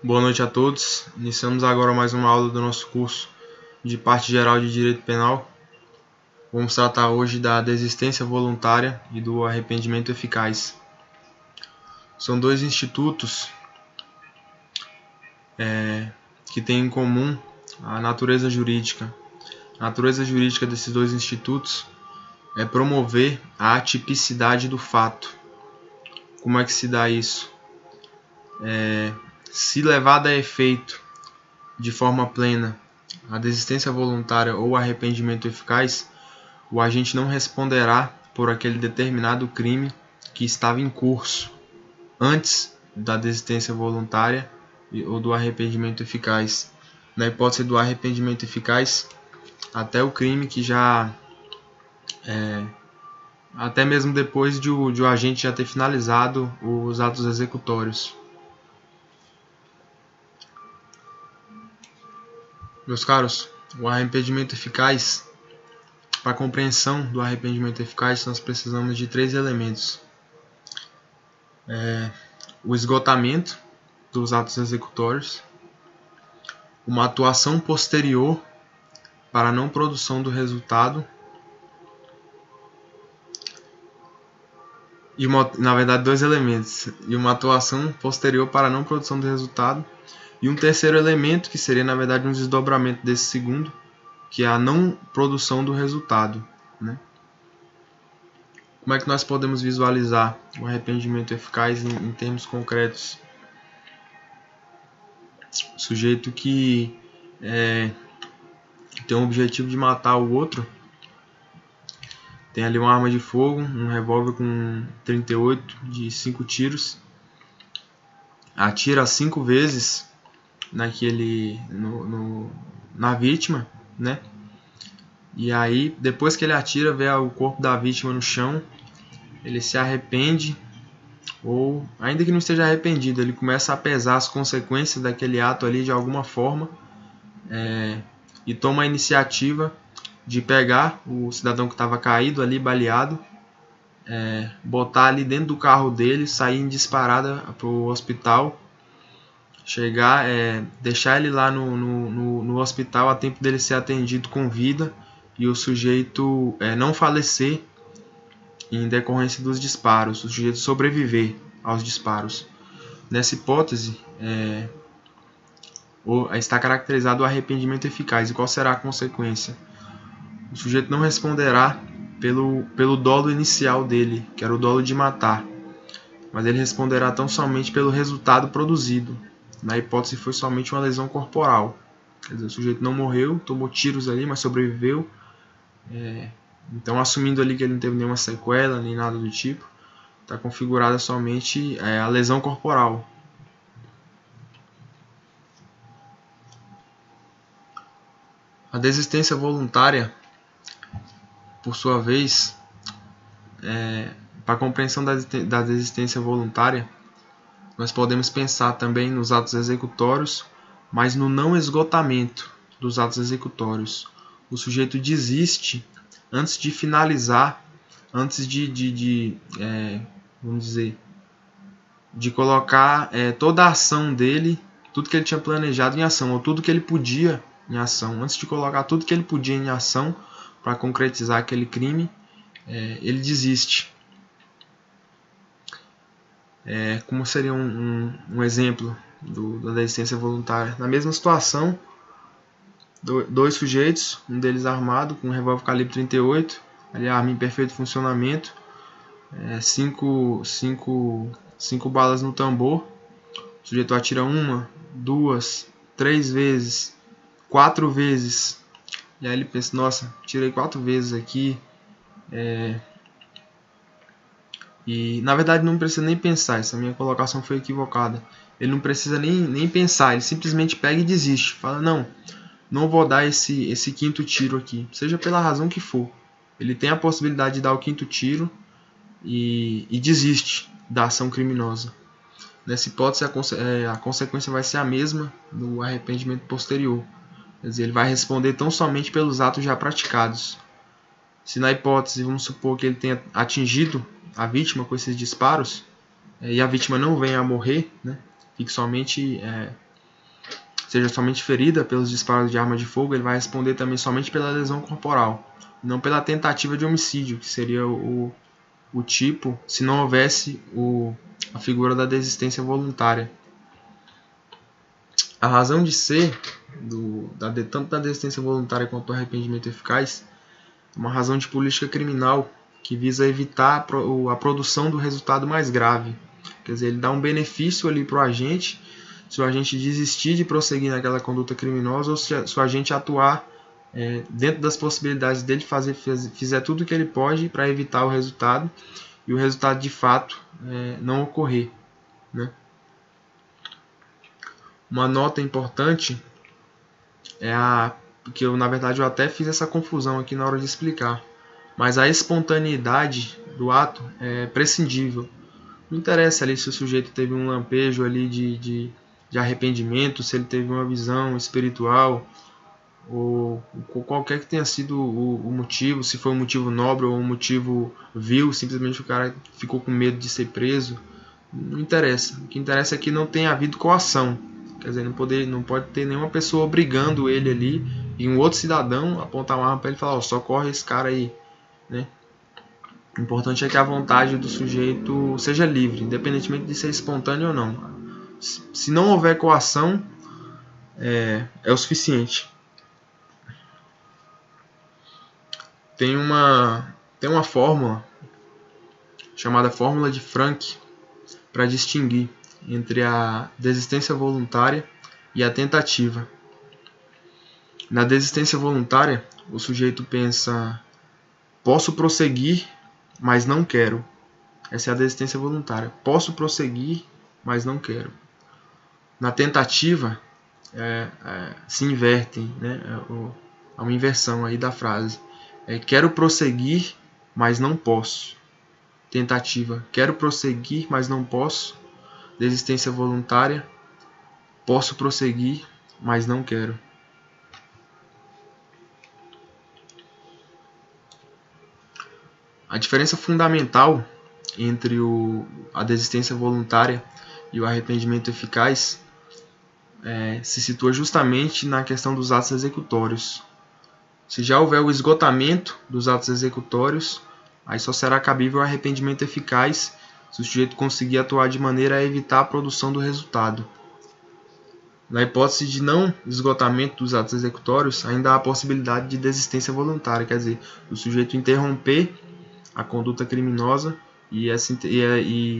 Boa noite a todos. Iniciamos agora mais uma aula do nosso curso de parte geral de Direito Penal. Vamos tratar hoje da desistência voluntária e do arrependimento eficaz. São dois institutos que têm em comum a natureza jurídica. A natureza jurídica desses dois institutos é promover a atipicidade do fato. Como é que se dá isso? Se levada a efeito de forma plena a desistência voluntária ou arrependimento eficaz, o agente não responderá por aquele determinado crime que estava em curso antes da desistência voluntária ou do arrependimento eficaz. Na hipótese do arrependimento eficaz, até o crime que já até mesmo depois de o agente já ter finalizado os atos executórios. Meus caros, o arrependimento eficaz, para a compreensão do arrependimento eficaz, nós precisamos de três elementos. O esgotamento dos atos executórios, uma atuação posterior para a não produção do resultado, na verdade dois elementos, e uma atuação posterior para a não produção do resultado, e um terceiro elemento, que seria na verdade um desdobramento desse segundo, que é a não produção do resultado, né? Como é que nós podemos visualizar o arrependimento eficaz em termos concretos? O sujeito que tem o objetivo de matar o outro, tem ali uma arma de fogo, um revólver com 38 de 5 tiros, atira 5 vezes na vítima, né? E aí, depois que ele atira, vê o corpo da vítima no chão, ele se arrepende, ou ainda que não esteja arrependido, ele começa a pesar as consequências daquele ato ali de alguma forma, e toma a iniciativa de pegar o cidadão que estava caído ali, baleado, botar ali dentro do carro dele, sair em disparada para o hospital, chegar, deixar ele lá no hospital a tempo dele ser atendido com vida e o sujeito não falecer em decorrência dos disparos, o sujeito sobreviver aos disparos. Nessa hipótese, está caracterizado o arrependimento eficaz. E qual será a consequência? O sujeito não responderá pelo dolo inicial dele, que era o dolo de matar, mas ele responderá tão somente pelo resultado produzido. Na hipótese foi somente uma lesão corporal. Quer dizer, o sujeito não morreu, tomou tiros ali, mas sobreviveu. Então, assumindo ali que ele não teve nenhuma sequela, nem nada do tipo, está configurada somente a lesão corporal. A desistência voluntária, por sua vez, para a compreensão da desistência voluntária, nós podemos pensar também nos atos executórios, mas no não esgotamento dos atos executórios. O sujeito desiste antes de finalizar, antes vamos dizer, de colocar toda a ação dele, tudo que ele tinha planejado em ação, ou tudo que ele podia em ação. Antes de colocar tudo que ele podia em ação para concretizar aquele crime, ele desiste. Como seria um exemplo da desistência voluntária? Na mesma situação, dois sujeitos, um deles armado com um revólver calibre 38, ali a arma em perfeito funcionamento, 5 balas no tambor, o sujeito atira 1, 2, 3 vezes, 4 vezes, e aí ele pensa, nossa, tirei 4 vezes aqui, e na verdade não precisa nem pensar, essa minha colocação foi equivocada. Ele não precisa nem pensar, ele simplesmente pega e desiste. Fala, não vou dar esse 5º tiro aqui, seja pela razão que for. Ele tem a possibilidade de dar o 5º tiro e desiste da ação criminosa. Nessa hipótese, a consequência vai ser a mesma no arrependimento posterior. Quer dizer, ele vai responder tão somente pelos atos já praticados. Se na hipótese, vamos supor que ele tenha atingido a vítima com esses disparos, e a vítima não venha a morrer, né, fique somente seja somente ferida pelos disparos de arma de fogo, ele vai responder também somente pela lesão corporal, não pela tentativa de homicídio, que seria o tipo se não houvesse a figura da desistência voluntária. A razão de ser tanto da desistência voluntária quanto do arrependimento eficaz é uma razão de política criminal que visa evitar a produção do resultado mais grave. Quer dizer, ele dá um benefício ali para o agente se o agente desistir de prosseguir naquela conduta criminosa ou se o agente atuar dentro das possibilidades dele, fizer tudo o que ele pode para evitar o resultado e o resultado de fato não ocorrer, né? Uma nota importante porque na verdade eu até fiz essa confusão aqui na hora de explicar, mas a espontaneidade do ato é prescindível. Não interessa ali se o sujeito teve um lampejo ali de arrependimento, se ele teve uma visão espiritual, ou qualquer que tenha sido o motivo, se foi um motivo nobre ou um motivo vil, simplesmente o cara ficou com medo de ser preso. Não interessa. O que interessa é que não tenha havido coação. Quer dizer, não pode ter nenhuma pessoa obrigando ele ali e um outro cidadão apontar uma arma para ele e falar: socorre esse cara aí, né? O importante é que a vontade do sujeito seja livre, independentemente de ser espontâneo ou não. Se não houver coação, é o suficiente. Tem uma fórmula chamada fórmula de Frank para distinguir entre a desistência voluntária e a tentativa. Na desistência voluntária, o sujeito pensa: posso prosseguir, mas não quero. Essa é a desistência voluntária. Posso prosseguir, mas não quero. Na tentativa, se invertem, né? Há uma inversão aí da frase. Quero prosseguir, mas não posso. Tentativa: quero prosseguir, mas não posso. Desistência voluntária: posso prosseguir, mas não quero. A diferença fundamental entre a desistência voluntária e o arrependimento eficaz se situa justamente na questão dos atos executórios. Se já houver o esgotamento dos atos executórios, aí só será cabível o arrependimento eficaz se o sujeito conseguir atuar de maneira a evitar a produção do resultado. Na hipótese de não esgotamento dos atos executórios, ainda há a possibilidade de desistência voluntária, quer dizer, o sujeito interromper a conduta criminosa e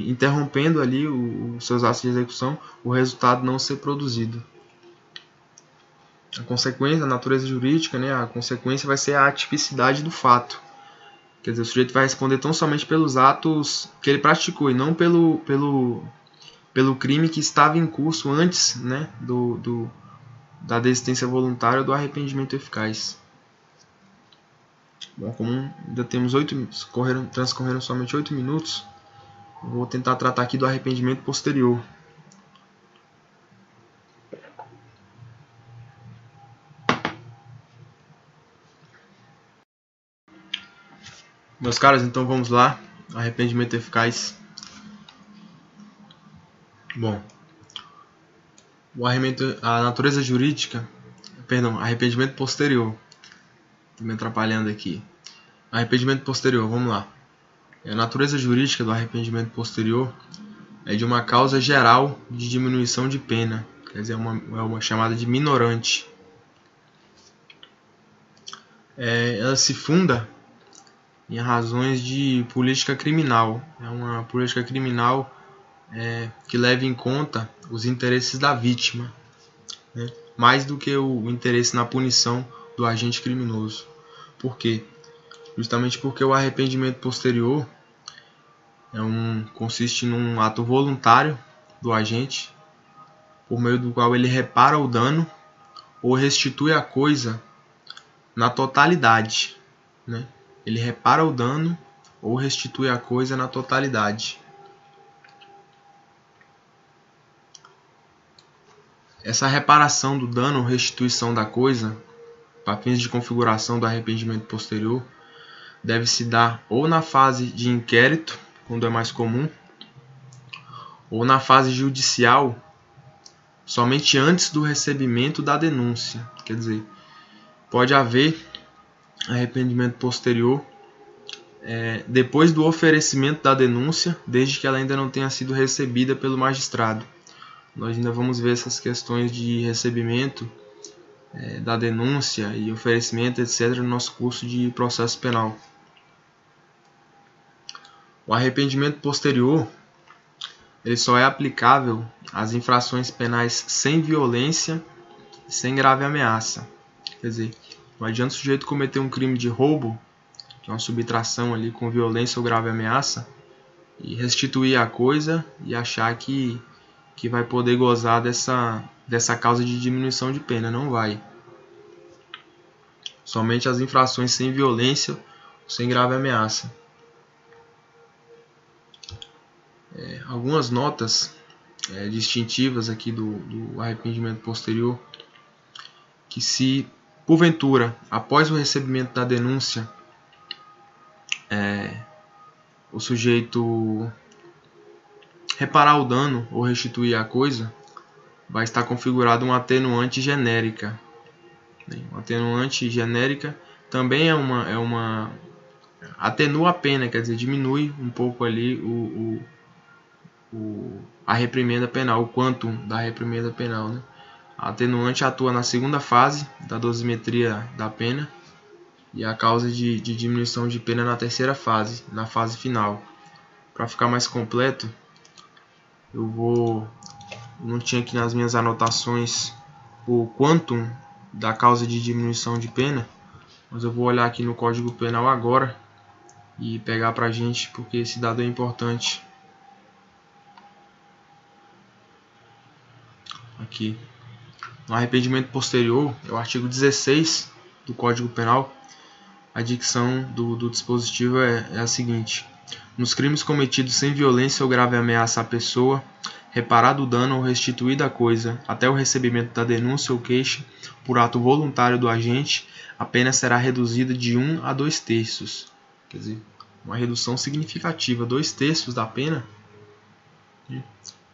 interrompendo ali os seus atos de execução, o resultado não ser produzido. A consequência, a natureza jurídica, né, a consequência vai ser a atipicidade do fato. Quer dizer, o sujeito vai responder tão somente pelos atos que ele praticou e não pelo crime que estava em curso antes, né, da desistência voluntária ou do arrependimento eficaz. Bom, como ainda temos transcorreram somente 8 minutos, eu vou tentar tratar aqui do arrependimento posterior. Meus caros, então vamos lá. Arrependimento eficaz. Bom, a natureza jurídica, arrependimento posterior. Estou me atrapalhando aqui. Arrependimento posterior, vamos lá. A natureza jurídica do arrependimento posterior é de uma causa geral de diminuição de pena, quer dizer, é uma chamada de minorante. Ela se funda em razões de política criminal. É uma política criminal que leva em conta os interesses da vítima, né? Mais do que o interesse na punição do agente criminoso. Por quê? Justamente porque o arrependimento posterior consiste num ato voluntário do agente, por meio do qual ele repara o dano ou restitui a coisa na totalidade, né? Ele repara o dano ou restitui a coisa na totalidade. Essa reparação do dano ou restituição da coisa, para fins de configuração do arrependimento posterior, deve se dar ou na fase de inquérito, quando é mais comum, ou na fase judicial, somente antes do recebimento da denúncia. Quer dizer, pode haver arrependimento posterior depois do oferecimento da denúncia, desde que ela ainda não tenha sido recebida pelo magistrado. Nós ainda vamos ver essas questões de recebimento da denúncia e oferecimento, etc., no nosso curso de processo penal. O arrependimento posterior ele só é aplicável às infrações penais sem violência e sem grave ameaça. Quer dizer, não adianta o sujeito cometer um crime de roubo, que é uma subtração ali com violência ou grave ameaça, e restituir a coisa e achar que vai poder gozar dessa causa de diminuição de pena. Não vai. Somente as infrações sem violência ou sem grave ameaça. Algumas notas distintivas aqui do arrependimento posterior, que se porventura, após o recebimento da denúncia, o sujeito reparar o dano ou restituir a coisa, vai estar configurado uma atenuante genérica. Uma atenuante genérica também atenua a pena, quer dizer, diminui um pouco ali a reprimenda penal, o quantum da reprimenda penal, né? A atenuante atua na segunda fase da dosimetria da pena e a causa de diminuição de pena na terceira fase, na fase final. Para ficar mais completo, não tinha aqui nas minhas anotações o quantum da causa de diminuição de pena, mas eu vou olhar aqui no Código Penal agora e pegar para a gente, porque esse dado é importante. Aqui, no arrependimento posterior, é o artigo 16 do Código Penal. A dicção do dispositivo é a seguinte: nos crimes cometidos sem violência ou grave ameaça à pessoa, reparado o dano ou restituída a coisa até o recebimento da denúncia ou queixa por ato voluntário do agente, a pena será reduzida de 1 a 2 terços. Quer dizer, uma redução significativa, 2 terços da pena.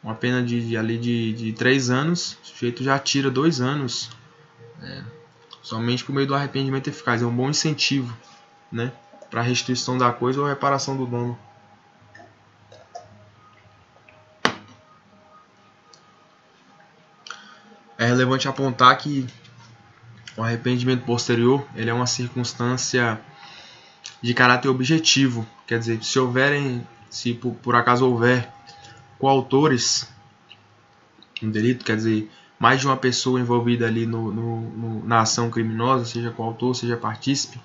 Uma pena de 3 anos, o sujeito já tira 2 anos, somente por meio do arrependimento eficaz. É um bom incentivo, né, para a restituição da coisa ou reparação do dano. É relevante apontar que o arrependimento posterior ele é uma circunstância de caráter objetivo. Quer dizer, se por acaso houver coautores no delito, quer dizer, mais de uma pessoa envolvida ali na ação criminosa, seja coautor, seja partícipe,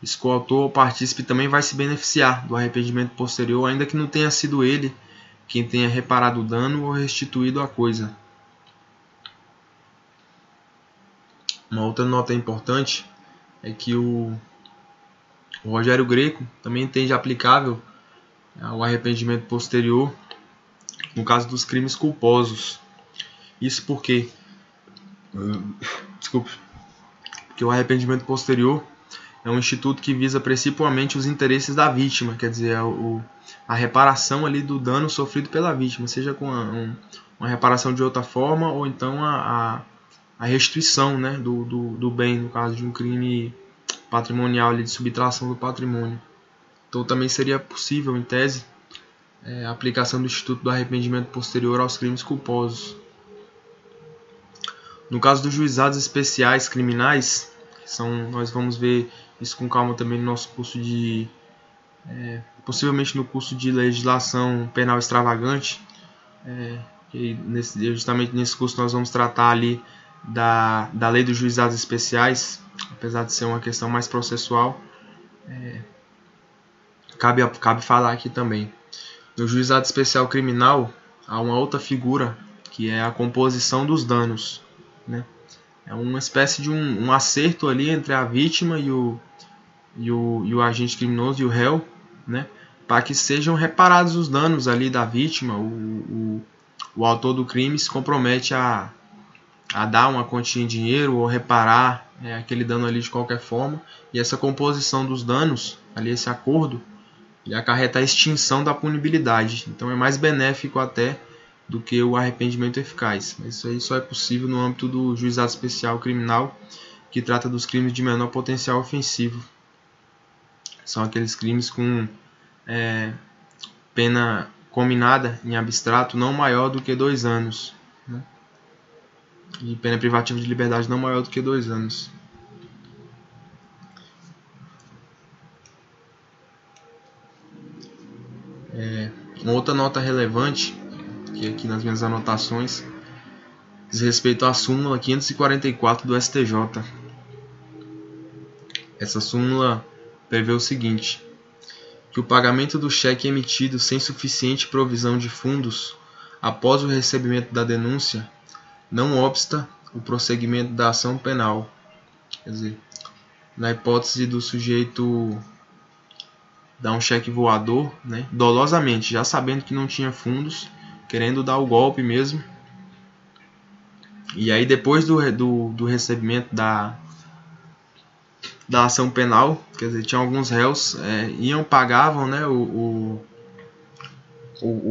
esse coautor ou partícipe também vai se beneficiar do arrependimento posterior, ainda que não tenha sido ele quem tenha reparado o dano ou restituído a coisa. Uma outra nota importante é que o Rogério Greco também entende aplicável o arrependimento posterior no caso dos crimes culposos. Isso porque o arrependimento posterior é um instituto que visa principalmente os interesses da vítima, quer dizer, a reparação ali do dano sofrido pela vítima, seja com uma reparação de outra forma ou então a restituição, né, do bem, no caso de um crime patrimonial ali, de subtração do patrimônio. Então também seria possível, em tese, a aplicação do Instituto do Arrependimento Posterior aos crimes culposos. No caso dos juizados especiais criminais, nós vamos ver isso com calma também no nosso curso possivelmente no curso de legislação penal extravagante, justamente nesse curso nós vamos tratar ali da lei dos juizados especiais, apesar de ser uma questão mais processual, cabe falar aqui também. No juizado especial criminal, há uma outra figura, que é a composição dos danos, né? É uma espécie de um acerto ali entre a vítima e o agente criminoso e o réu, né? Para que sejam reparados os danos ali da vítima. O autor do crime se compromete a dar uma quantia em dinheiro ou reparar aquele dano ali de qualquer forma. E essa composição dos danos, ali esse acordo, ele acarreta a extinção da punibilidade. Então é mais benéfico até do que o arrependimento eficaz. Mas isso aí só é possível no âmbito do juizado especial criminal, que trata dos crimes de menor potencial ofensivo. São aqueles crimes com pena combinada em abstrato não maior do que 2 anos, né? E pena privativa de liberdade não maior do que 2 anos. Uma outra nota relevante, que aqui nas minhas anotações, diz respeito à súmula 544 do STJ. Essa súmula prevê o seguinte: que o pagamento do cheque emitido sem suficiente provisão de fundos após o recebimento da denúncia não obsta o prosseguimento da ação penal. Quer dizer, na hipótese do sujeito dar um cheque voador, né, dolosamente, já sabendo que não tinha fundos, querendo dar o golpe mesmo, e aí depois do recebimento da ação penal, quer dizer, tinha alguns réus, pagavam, né, o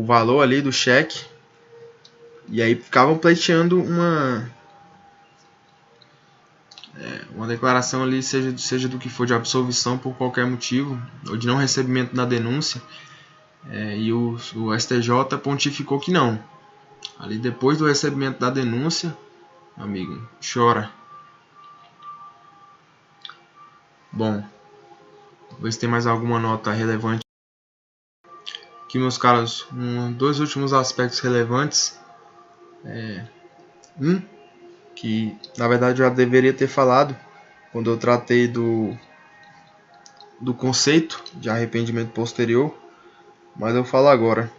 valor ali do cheque, e aí ficavam pleiteando uma declaração ali, seja do que for, de absolvição por qualquer motivo, ou de não recebimento da denúncia, e o STJ pontificou que não. Ali depois do recebimento da denúncia, amigo, chora. Bom, vou ver se tem mais alguma nota relevante. Aqui, meus caros, dois últimos aspectos relevantes. Que na verdade eu já deveria ter falado quando eu tratei do conceito de arrependimento posterior, mas eu falo agora.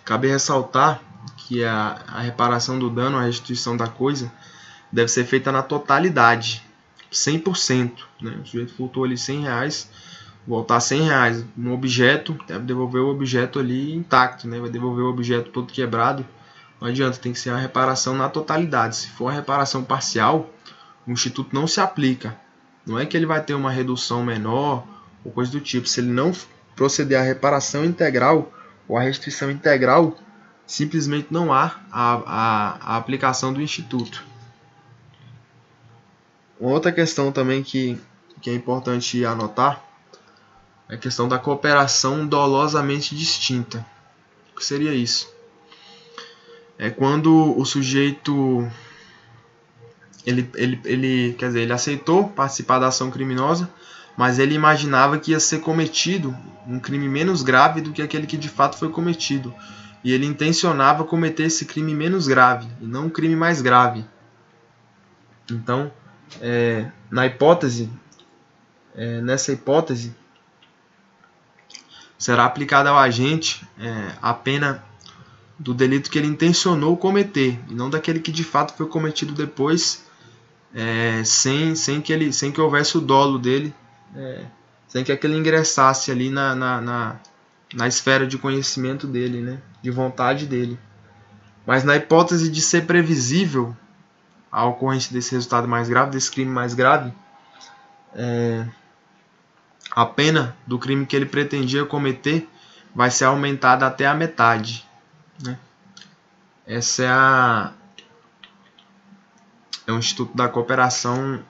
Cabe ressaltar que a reparação do dano, a restituição da coisa, deve ser feita na totalidade, 100%. Né? O sujeito furtou ali R$100, voltar R$100. Um objeto, deve devolver o objeto ali intacto, né? Vai devolver o objeto todo quebrado. Não adianta, tem que ser a reparação na totalidade. Se for a reparação parcial, o instituto não se aplica. Não é que ele vai ter uma redução menor ou coisa do tipo. Se ele não proceder à reparação integral ou à restituição integral, simplesmente não há a aplicação do instituto. Uma outra questão também que é importante anotar é a questão da cooperação dolosamente distinta. O que seria isso? É quando o sujeito ele aceitou participar da ação criminosa, mas ele imaginava que ia ser cometido um crime menos grave do que aquele que de fato foi cometido. E ele intencionava cometer esse crime menos grave, e não um crime mais grave. Então, nessa hipótese, será aplicada ao agente a pena do delito que ele intencionou cometer, e não daquele que de fato foi cometido depois, sem que houvesse o dolo dele, sem que aquele ingressasse ali na esfera de conhecimento dele, né, de vontade dele. Mas na hipótese de ser previsível a ocorrência desse resultado mais grave, desse crime mais grave, a pena do crime que ele pretendia cometer vai ser aumentada até a metade. Né? Essa é um instituto da cooperação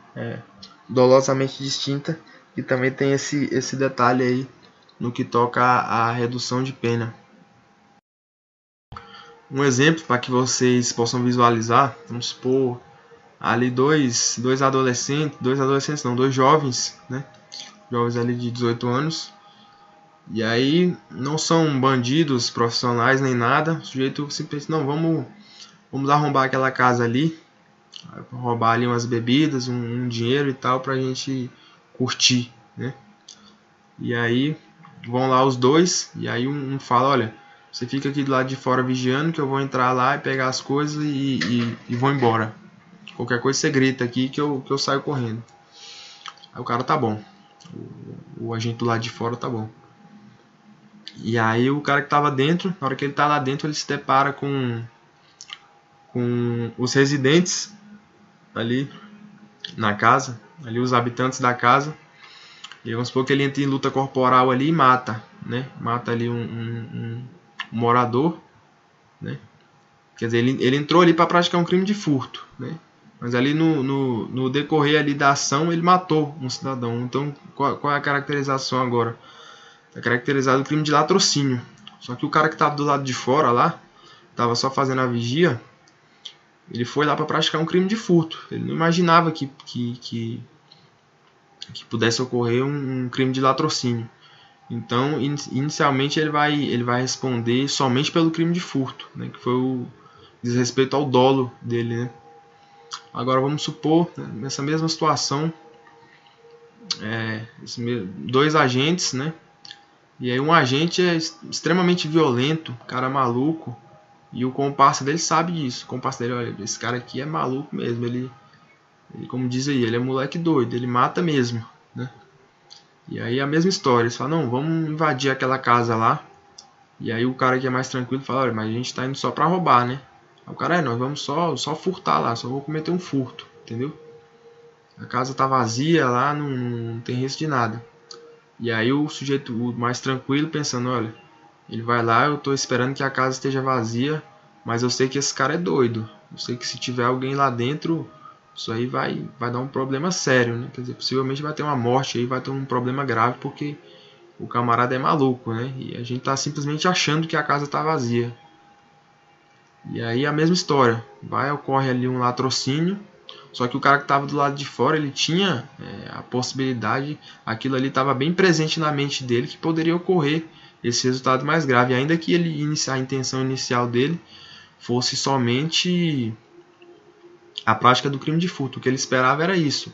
dolosamente distinta, e também tem esse detalhe aí no que toca à redução de pena. Um exemplo para que vocês possam visualizar, vamos supor ali dois jovens, né? Jovens ali de 18 anos, e aí não são bandidos profissionais nem nada. O sujeito simplesmente, não, vamos arrombar aquela casa ali, roubar ali umas bebidas, um dinheiro e tal, pra gente curtir, né? E aí vão lá os dois, e aí um fala, olha, você fica aqui do lado de fora vigiando, que eu vou entrar lá e pegar as coisas e vou embora. Qualquer coisa você grita aqui que eu saio correndo. Aí o cara, tá bom. O agente do lado de fora, tá bom. E aí o cara que tava dentro, na hora que ele tá lá dentro, ele se depara com os residentes ali na casa, ali os habitantes da casa. E vamos supor que ele entra em luta corporal ali e mata, né? Mata ali um morador, né? Quer dizer, ele entrou ali para praticar um crime de furto, né? Mas ali no decorrer ali da ação ele matou um cidadão. Então qual é a caracterização agora? Está caracterizado o crime de latrocínio. Só que o cara que estava do lado de fora lá, estava só fazendo a vigia, ele foi lá para praticar um crime de furto. Ele não imaginava que pudesse ocorrer um crime de latrocínio. Então, inicialmente ele vai responder somente pelo crime de furto, né, que foi o desrespeito ao dolo dele, né? Agora vamos supor, né, nessa mesma situação, dois agentes, né? E aí um agente é extremamente violento, cara maluco, e o comparsa dele sabe disso. O comparsa dele, olha, esse cara aqui é maluco mesmo, ele como diz aí, ele é moleque doido, ele mata mesmo, né? E aí a mesma história, eles falam, não, vamos invadir aquela casa lá. E aí o cara que é mais tranquilo fala, olha, mas a gente tá indo só pra roubar, né? Aí o cara, nós vamos só furtar lá, só vou cometer um furto, entendeu? A casa tá vazia lá, não tem risco de nada. E aí o sujeito o mais tranquilo pensando, olha, ele vai lá, eu tô esperando que a casa esteja vazia, mas eu sei que esse cara é doido. Eu sei que se tiver alguém lá dentro, isso aí vai dar um problema sério, né? Quer dizer, possivelmente vai ter uma morte aí, vai ter um problema grave, porque o camarada é maluco, né? E a gente tá simplesmente achando que a casa tá vazia. E aí a mesma história, ocorre ali um latrocínio, só que o cara que estava do lado de fora, ele tinha a possibilidade, aquilo ali estava bem presente na mente dele, que poderia ocorrer esse resultado mais grave, ainda que a intenção inicial dele fosse somente a prática do crime de furto. O que ele esperava era isso,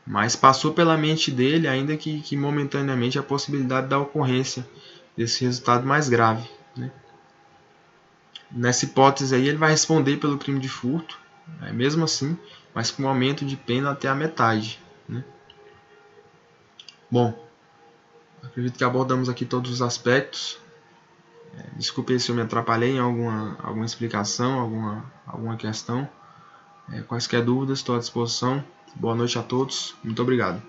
mas passou pela mente dele, ainda que momentaneamente, a possibilidade da ocorrência desse resultado mais grave, né? Nessa hipótese aí ele vai responder pelo crime de furto, mesmo assim, mas com um aumento de pena até a metade, né? Bom, acredito que abordamos aqui todos os aspectos. Desculpe se eu me atrapalhei em alguma explicação, alguma questão. Quaisquer dúvidas, estou à disposição. Boa noite a todos. Muito obrigado.